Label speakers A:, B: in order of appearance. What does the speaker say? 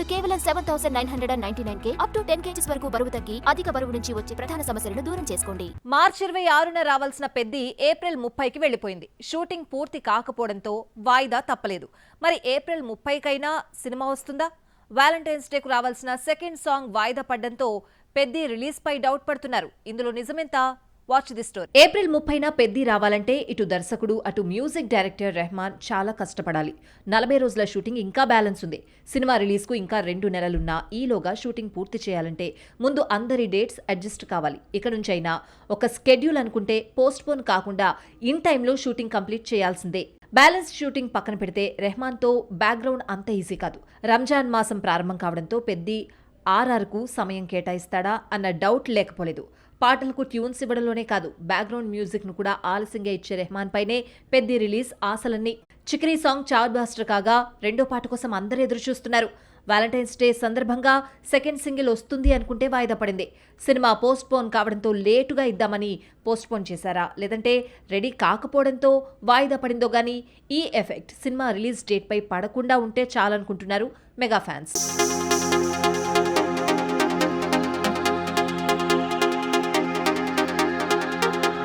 A: కేవలం 7,999K up to 10 kgs వరకు బరువు తగ్గి అధిక బరువు నుంచి వచ్చే ప్రధాన సమస్యలను దూరం చేసుకోండి.
B: మార్చి 26న రావాల్సిన పెద్ది ఏప్రిల్ 30కి వెళ్లిపోయింది. షూటింగ్ పూర్తి కాకపోవడంతో వాయిదా తప్పలేదు. మరి ఏప్రిల్ 30కైనా సినిమా వస్తుందా? వ్యాలంటైన్స్ డేకు రావాల్సిన సెకండ్ సాంగ్ వాయిదా పడ్డంతో పెద్ది రిలీజ్ పై డౌట్ పడుతున్నారు. ఇందులో నిజమెంత? Watch the story. ఏప్రిల్ 30న పెద్ది రావాలంటే ఇటు దర్శకుడు అటు మ్యూజిక్ డైరెక్టర్ రెహమాన్ చాలా కష్టపడాలి. 40 రోజుల షూటింగ్ ఇంకా బ్యాలెన్స్ ఉంది. సినిమా రిలీజ్కు ఇంకా 2 నెలలున్నా ఈలోగా షూటింగ్ పూర్తి చేయాలంటే ముందు అందరి డేట్స్ అడ్జస్ట్ కావాలి. ఇక నుంచైనా ఒక స్కెడ్యూల్ అనుకుంటే పోస్ట్ పోన్ కాకుండా ఇన్ టైంలో షూటింగ్ కంప్లీట్ చేయాల్సిందే. బ్యాలెన్స్ షూటింగ్ పక్కన పెడితే రెహమాన్తో బ్యాక్గ్రౌండ్ అంత ఈజీ కాదు. రంజాన్ మాసం ప్రారంభం కావడంతో పెద్ది ఆర్ఆర్కు సమయం కేటాయిస్తాడా అన్న డౌట్ లేకపోలేదు. పాటలకు ట్యూన్స్ ఇవ్వడంలోనే కాదు, బ్యాక్గ్రౌండ్ మ్యూజిక్ ను కూడా ఆలస్యంగా ఇచ్చే రెహమాన్ పైనే పెద్ది రిలీజ్ ఆశలన్నీ. చిక్రీ సాంగ్ చార్ట్ బాస్టర్ కాగా రెండో పాట కోసం అందరూ ఎదురు చూస్తున్నారు. వ్యాలంటైన్స్ డే సందర్భంగా సెకండ్ సింగిల్ వస్తుంది అనుకుంటే వాయిదా పడింది. సినిమా పోస్ట్ పోన్ కావడంతో లేటుగా ఇద్దామని పోస్ట్ పోన్ చేశారా, లేదంటే రెడీ కాకపోవడంతో వాయిదా పడిందో గానీ ఈ ఎఫెక్ట్ సినిమా రిలీజ్ డేట్ పై పడకుండా ఉంటే చాలనుకుంటున్నారు మెగా ఫ్యాన్స్.